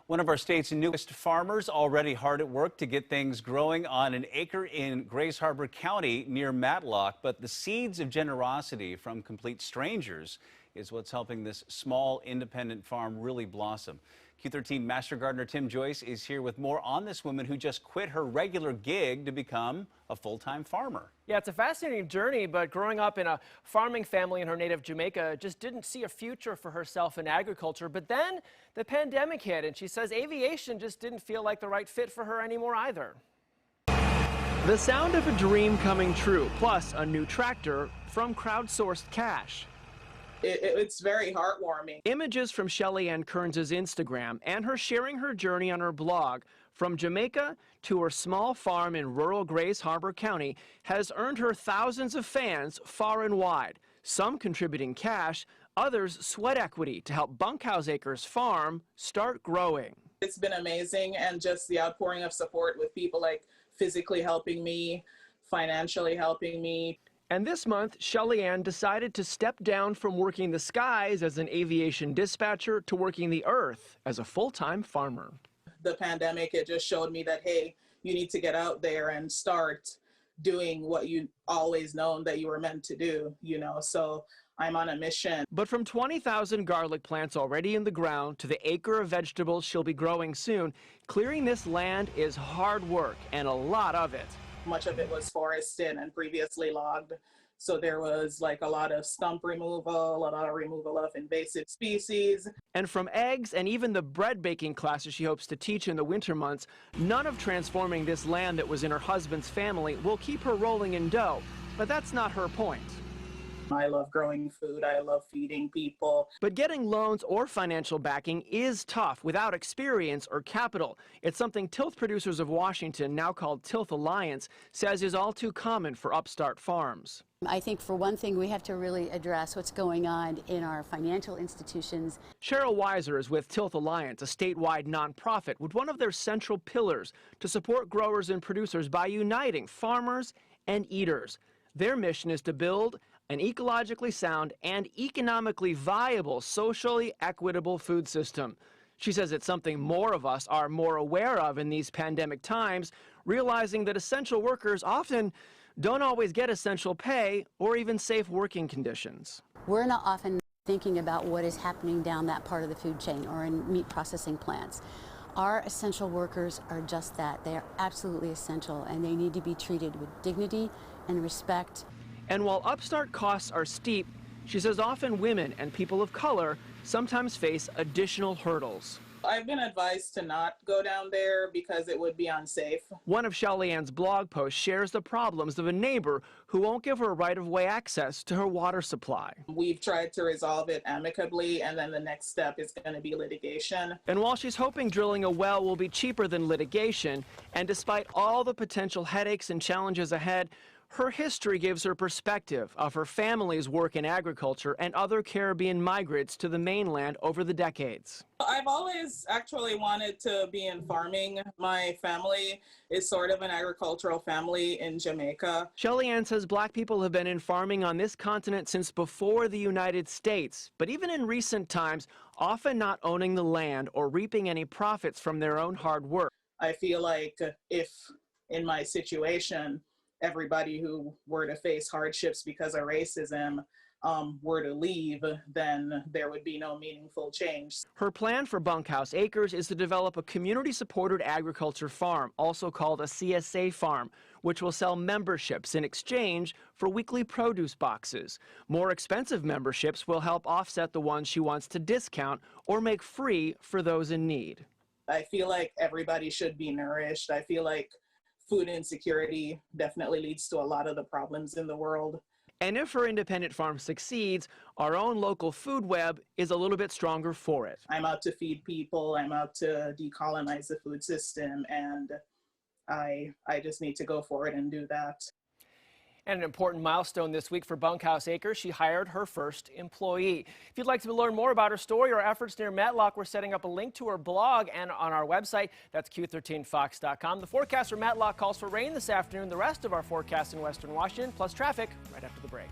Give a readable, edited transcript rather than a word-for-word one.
One of our state's newest farmers already hard at work to get things growing on an acre in Grays Harbor County near Matlock. But the seeds of generosity from complete strangers is what's helping this small independent farm really blossom. Q13 Master Gardener Tim Joyce is here with more on this woman who just quit her regular gig to become a full-time farmer. Yeah, it's a fascinating journey, but growing up in a farming family in her native Jamaica just didn't see a future for herself in agriculture. But then the pandemic hit, and she says aviation just didn't feel like the right fit for her anymore either. The sound of a dream coming true, plus a new tractor from crowdsourced cash. It's very heartwarming. Images from Shelly Ann Kearns' Instagram and her sharing her journey on her blog from Jamaica to her small farm in rural Grays Harbor County has earned her thousands of fans far and wide, some contributing cash, others sweat equity to help Bunkhouse Acres Farm start growing. It's been amazing, and just the outpouring of support with people like physically helping me, financially helping me. And this month, Shelly Ann decided to step down from working the skies as an aviation dispatcher to working the earth as a full-time farmer. The pandemic, it just showed me that, hey, you need to get out there and start doing what you always known that you were meant to do, so I'm on a mission. But from 20,000 garlic plants already in the ground to the acre of vegetables she'll be growing soon, clearing this land is hard work and a lot of it. Much of it was forested and previously logged. So there was like a lot of stump removal, a lot of removal of invasive species. And from eggs and even the bread baking classes she hopes to teach in the winter months, none of transforming this land that was in her husband's family will keep her rolling in dough. But that's not her point. I love growing food. I love feeding people. But getting loans or financial backing is tough without experience or capital. It's something Tilth Producers of Washington, now called Tilth Alliance, says is all too common for upstart farms. I think for one thing, we have to really address what's going on in our financial institutions. Cheryl Weiser is with Tilth Alliance, a statewide nonprofit, with one of their central pillars to support growers and producers by uniting farmers and eaters. Their mission is to build an ecologically sound and economically viable, socially equitable food system. She says it's something more of us are more aware of in these pandemic times, realizing that essential workers often don't always get essential pay or even safe working conditions. We're not often thinking about what is happening down that part of the food chain or in meat processing plants. Our essential workers are just that. They are absolutely essential, and they need to be treated with dignity and respect. And while upstart costs are steep, she says often women and people of color sometimes face additional hurdles. I've been advised to not go down there because it would be unsafe. One of Shelly Ann's blog posts shares the problems of a neighbor who won't give her right-of-way access to her water supply. We've tried to resolve it amicably, and then the next step is going to be litigation. And while she's hoping drilling a well will be cheaper than litigation, and despite all the potential headaches and challenges ahead, her history gives her perspective of her family's work in agriculture and other Caribbean migrants to the mainland over the decades. I've always actually wanted to be in farming. My family is sort of an agricultural family in Jamaica. Shelly Ann says black people have been in farming on this continent since before the United States, but even in recent times, often not owning the land or reaping any profits from their own hard work. I feel like if in my situation, everybody who were to face hardships because of racism were to leave, then there would be no meaningful change. Her plan for Bunkhouse Acres is to develop a community-supported agriculture farm, also called a CSA farm, which will sell memberships in exchange for weekly produce boxes. More expensive memberships will help offset the ones she wants to discount or make free for those in need. I feel like everybody should be nourished. I feel like food insecurity definitely leads to a lot of the problems in the world. And if her independent farm succeeds, our own local food web is a little bit stronger for it. I'm out to feed people. I'm out to decolonize the food system, and I just need to go for it and do that. And an important milestone this week for Bunkhouse Acres, she hired her first employee. If you'd like to learn more about her story or efforts near Matlock, we're setting up a link to her blog and on our website. That's Q13Fox.com. The forecast for Matlock calls for rain this afternoon. The rest of our forecast in western Washington, plus traffic right after the break.